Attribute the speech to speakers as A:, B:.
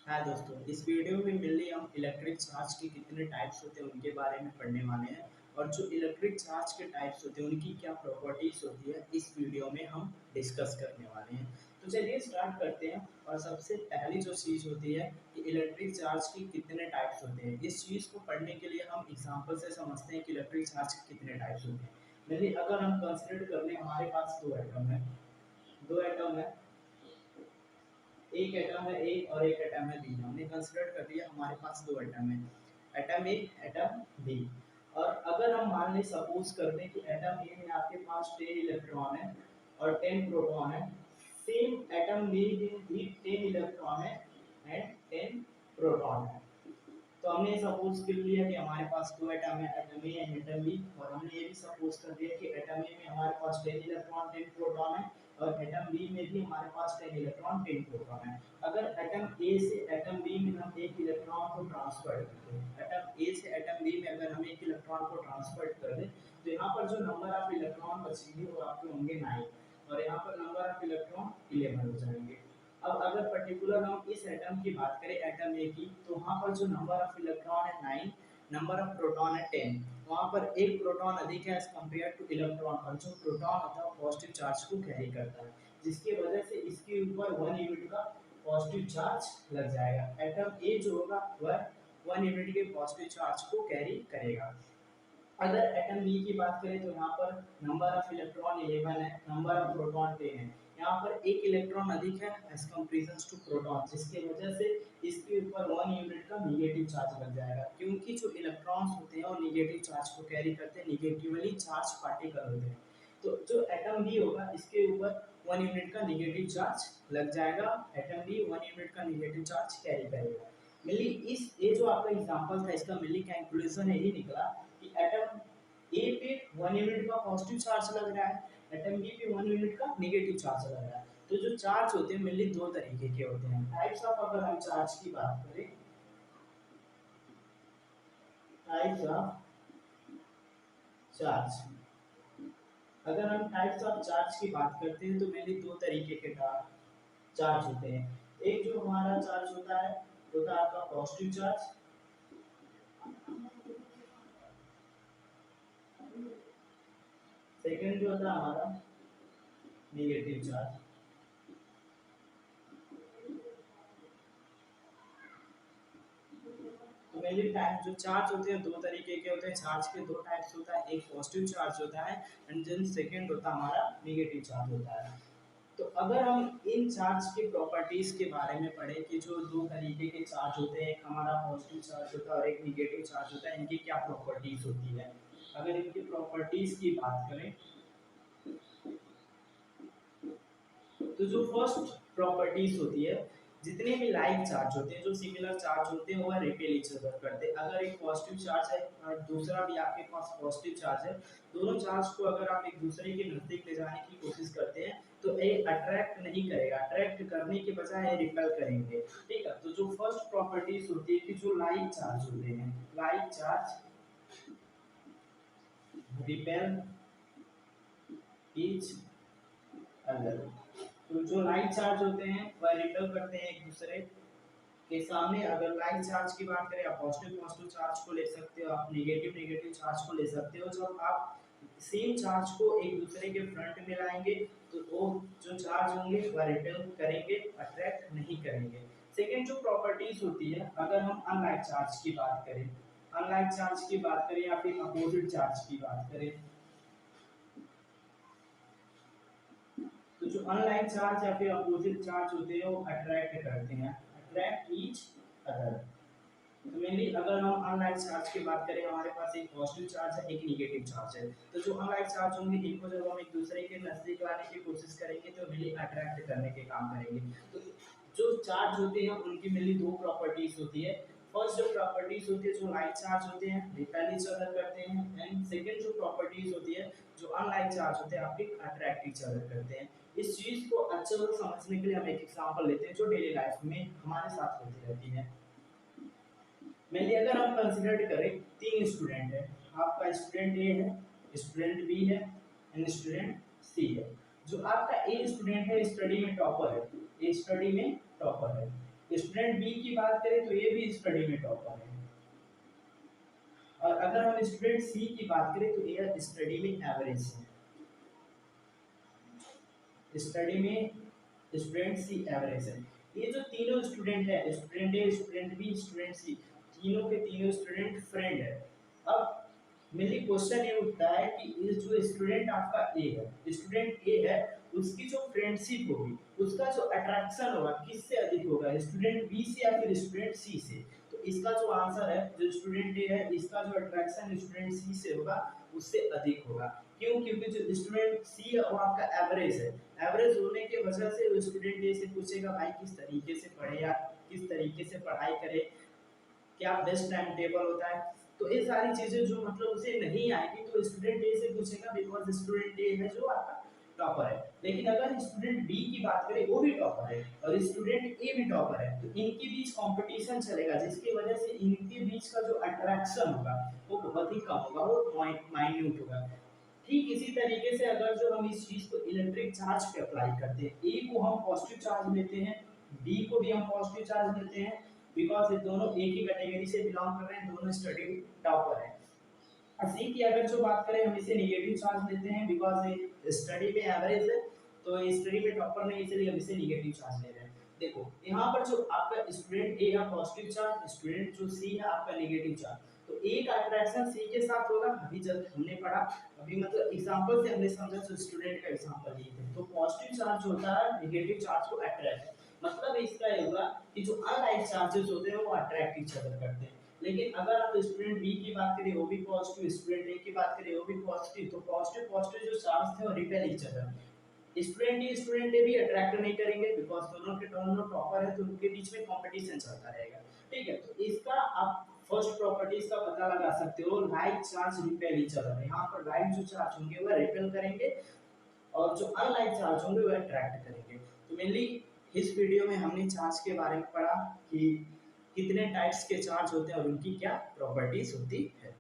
A: हाँ दोस्तों, इस वीडियो में मेनली हम इलेक्ट्रिक चार्ज के कितने टाइप्स होते हैं उनके बारे में पढ़ने वाले हैं। और जो इलेक्ट्रिक चार्ज के टाइप्स होते हैं उनकी क्या प्रॉपर्टीज होती है इस वीडियो में हम डिस्कस करने वाले हैं। तो चलिए स्टार्ट करते हैं। और सबसे पहली जो चीज़ होती है कि इलेक्ट्रिक चार्ज की कितने टाइप्स होते हैं, इस चीज़ को पढ़ने के लिए हम एग्जाम्पल से समझते हैं कि इलेक्ट्रिक चार्ज के कितने टाइप्स होते हैं। मेनली अगर हम कंसिडर कर लें, हमारे पास दो एटम है, एक एटम है ए और एक एटम है बी। हमने कंसिडर कर लिया हमारे पास दो एटम है, एटम ए एटम बी। और अगर हम मान लें, सपोज कर दें कि एटम ए में आपके पास 10 इलेक्ट्रॉन है और 10 प्रोटॉन है। सेम एटम बी में भी 10 इलेक्ट्रॉन है एंड 10 प्रोटॉन है। तो हमने सपोज कर लिया कि हमारे पास दो एटम है, atom A and atom B. और हमने ये भी सपोज कर लिया कि एटम ए में हमारे पास 10 इलेक्ट्रॉन 10 प्रोटॉन है और एटम बी में भी हमारे पास 10 इलेक्ट्रॉन 10 प्रोटॉन है। अगर एटम ए से एटम बी में हम एक इलेक्ट्रॉन को ट्रांसफर करते हैं, एटम ए से एटम बी में अगर हम एक इलेक्ट्रॉन को ट्रांसफर कर दें, तो यहाँ पर जो नंबर ऑफ इलेक्ट्रॉन बचेंगे वो आपके होंगे 9 और यहाँ पर नंबर ऑफ इलेक्ट्रॉन 11 हो जाएंगे। अब अगर पर्टिकुलर हम इस एटम की बात करें, एटम ए की, तो वहाँ पर जो नंबर ऑफ इलेक्ट्रॉन है 9, नंबर ऑफ प्रोटॉन है 10। वहाँ पर एक प्रोटॉन अधिक है एज कम्पेयर टू इलेक्ट्रॉन, और जो प्रोटॉन होता है पॉजिटिव चार्ज को कैरी करता है, जिसकी वजह से इसके ऊपर 1 यूनिट का पॉजिटिव चार्ज लग जाएगा। एटम ए जो होगा वह 1 यूनिट के पॉजिटिव चार्ज को कैरी करेगा। अगर एटम बी की बात करें तो यहाँ पर नंबर ऑफ इलेक्ट्रॉन 11 है, नंबर ऑफ प्रोटॉन 10 है। यहाँ पर एक इलेक्ट्रॉन अधिक है एज कंपेरिजन टू प्रोटॉन, जिसकी वजह से इसके ऊपर 1 यूनिट का निगेटिव चार्ज लग जाएगा, क्योंकि जो इलेक्ट्रॉन्स होते हैं वो निगेटिव चार्ज को कैरी करते हैं, निगेटिवली चार्ज पार्टिकल होते हैं। तो जो एटम बी होगा इसके ऊपर 1 यूनिट का निगेटिव चार्ज लग जाएगा, एटम बी 1 यूनिट का निगेटिव चार्ज कैरी करेगा। मिली इस ये जो आपका एग्जांपल था, इसका मिली कैलकुलेशन यही निकला कि एटम ए पे 1 यूनिट का पॉजिटिव चार्ज लग रहा है, एटम बी पे 1 यूनिट का नेगेटिव चार्ज लग रहा है। तो जो चार्ज होते हैं मिली दो तरीके के होते हैं। टाइप्स ऑफ, अगर हम चार्ज की बात करें, टाइप्स ऑफ चार्ज, अगर हम टाइप्स ऑफ चार्ज की बात करते हैं तो मेनली दो तरीके के चार्ज होते हैं। एक जो हमारा चार्ज होता है होता है आपका पॉजिटिव चार्ज, सेकंड जो होता है हमारा नेगेटिव चार्ज। तो मेनली टाइप जो चार्ज होते हैं दो तरीके के होते हैं, चार्ज के दो टाइप्स होता है, एक पॉजिटिव चार्ज होता है एंड देन सेकंड होता है हमारा नेगेटिव चार्ज होता है। तो अगर हम इन चार्ज के प्रॉपर्टीज के बारे में पढ़ें कि जो दो तरीके के चार्ज होते हैं, एक हमारा पॉजिटिव चार्ज होता है और एक निगेटिव चार्ज होता है, इनकी क्या प्रॉपर्टीज होती है। अगर इनकी प्रॉपर्टीज की बात करें तो जो फर्स्ट प्रॉपर्टीज होती है, जितने भी लाइक चार्ज होते हैं, जो सिमिलर चार्ज होते हैं, वह रिपेल ईच अदर करते हैं। अगर एक पॉजिटिव चार्ज है और दूसरा भी आपके पास पॉजिटिव चार्ज है, दोनों चार्ज को अगर आप एक दूसरे के नजदीक ले जाने की कोशिश करते हैं तो ये अट्रैक्ट नहीं करेगा, अट्रैक्ट करने के बजाय रिपेल करेंगे। ठीक है, तो जो फर्स्ट प्रॉपर्टीज होती है कि जो लाइक चार्ज होते हैं, like charge repel each other. तो जो लाइक चार्ज होते हैं वह रिपेल करते हैं एक दूसरे के सामने। अगर लाइक चार्ज की बात करें, आप पॉजिटिव पॉजिटिव चार्ज को ले सकते हो, आप नेगेटिव नेगेटिव चार्ज को ले सकते हो। जब आप सेम चार्ज को एक दूसरे के फ्रंट में लाएंगे तो वो जो चार्ज होंगे वह रिपेल करेंगे, अट्रैक्ट नहीं करेंगे। सेकेंड जो प्रॉपर्टीज होती है, अगर हम अनलाइक चार्ज की बात करें, अनलाइक चार्ज की बात करें या फिर अपोजिट चार्ज की बात करें, तो जो अनलाइक चार्ज या फिर अपोजिट चार्ज होते हैं वो अट्रैक्ट करते हैं, अट्रैक्ट ईच अदर। तो मेनली अगर हम अनलाइक चार्ज की बात करें, हमारे पास एक पॉजिटिव चार्ज है एक निगेटिव चार्ज है। तो जो अनलाइक चार्ज होंगे इनको जब हम एक दूसरे के नजदीक लाने की कोशिश करेंगे तो मेनली अट्रैक्ट करने के काम करेंगे। तो जो चार्ज होते हैं उनकी मेनली दो प्रॉपर्टीज होती है। फर्स्ट जो प्रॉपर्टीज होती है, जो लाइक चार्ज होते हैं रिपेल ईच अदर करते हैं, एंड सेकंड जो प्रॉपर्टीज होती है, जो अनलाइक चार्ज होते हैं आपके अट्रैक्ट ईच अदर करते हैं। इस चीज को अच्छे से समझने के लिए हम एक एग्जांपल लेते हैं जो डेली लाइफ में हमारे साथ होती रहती है। मेनली अगर हम कंसिडर करें, तीन स्टूडेंट है, आपका स्टूडेंट ए है, स्टूडेंट बी है एंड स्टूडेंट सी है। जो आपका ए स्टूडेंट है स्टडी में टॉपर है, ए स्टडी में टॉपर है। स्टूडेंट बी की बात करें तो ये भी स्टडी में टॉपर है, और अगर हम स्टूडेंट सी की बात करें तो ये स्टडी में एवरेज है। स्टडी में स्टूडेंट सी एवरेज है। ये जो तीनों स्टूडेंट है, स्टूडेंट ए, स्टूडेंट बी, स्टूडेंट सी, तीनों के तीनों स्टूडेंट फ्रेंड है। अब मेनली क्वेश्चन ये उठता है कि ये जो स्टूडेंट आपका ए है, स्टूडेंट ए है, उसकी जो फ्रेंडशिप होगी, उसका जो अट्रैक्शन होगा किससे अधिक होगा, स्टूडेंट बी से या फिर स्टूडेंट सी से। तो इसका जो आंसर है, जो स्टूडेंट ए है, इसका जो अट्रैक्शन स्टूडेंट सी से होगा उससे अधिक होगा। क्यों? क्योंकि जो स्टूडेंट सी है वो आपका एवरेज है। एवरेज होने की वजह से वो स्टूडेंट ए से पूछेगा भाई किस तरीके से पढ़े या किस तरीके से पढ़ाई करे, क्या बेस्ट टाइम टेबल होता है। तो ये सारी चीजें जो मतलब उसे नहीं आएगी तो स्टूडेंट ए से पूछेगा, बिकॉज स्टूडेंट ए है जो आपका टॉपर है। लेकिन अगर स्टूडेंट बी की बात करें, वो भी टॉपर है और स्टूडेंट ए भी टॉपर है, तो इनके बीच कंपटीशन चलेगा, जिसकी वजह से इनके बीच का जो अट्रैक्शन होगा वो बहुत ही कम होगा, वो माइन्यूट होगा। ठीक इसी तरीके से अगर जो हम इस चीज को इलेक्ट्रिक चार्ज पे अप्लाई करते हैं, ए को हम पॉजिटिव चार्ज लेते हैं, बी को भी हम पॉजिटिव चार्ज लेते हैं, बिकॉज ये दोनों एक ही कैटेगरी से बिलोंग कर रहे हैं, दोनों स्टडी टॉपर है। और सी की अगर जो बात करें, हम इसे नेगेटिव चार्ज लेते हैं, बिकॉज ये स्टडी में एवरेज है, तो ये स्टडी में टॉपर नहीं, इसलिए हम इसे नेगेटिव चार्ज ले रहे हैं। देखो यहाँ पर जो आपका स्टूडेंट ए है पॉजिटिव चार्ज, स्टूडेंट जो सी है आपका नेगेटिव चार्ज, तो ए का अट्रैक्शन सी के साथ होगा। अभी जब हमने पढ़ा, अभी मतलब एग्जांपल से हमने समझा, जो स्टूडेंट का एग्जांपल लिए थे, तो पॉजिटिव चार्ज होता है नेगेटिव चार्ज को अट्रैक्ट, मतलब इसका ये होगा कि जो अनलाइक चार्जेस होते हैं वो अट्रैक्ट ईच अदर करते हैं। लेकिन अगर आप स्टूडेंट बी की बात करें वो भी पॉजिटिव, स्टूडेंट ए की बात करें वो भी पॉजिटिव, तो पॉजिटिव पॉजिटिव जो चार्ज थे वो रिपेल ईच अदर। स्टूडेंट ए भी अट्रैक्ट नहीं करेंगे, बिकॉज दोनों टॉपर है, तो उनके बीच में कंपटीशन चलता रहेगा। ठीक है, तो इसका आप फर्स्ट प्रॉपर्टीज का पता लगा सकते हो, like charge repel each other. यहाँ पर लाइक जो चार्ज होंगे वो रिपेल करेंगे, और जो अनलाइक चार्ज होंगे वो अट्रैक्ट करेंगे। तो मेनली इस वीडियो में हमने चार्ज के बारे में पढ़ा कि कितने टाइप्स के चार्ज होते हैं और उनकी क्या प्रॉपर्टीज होती है।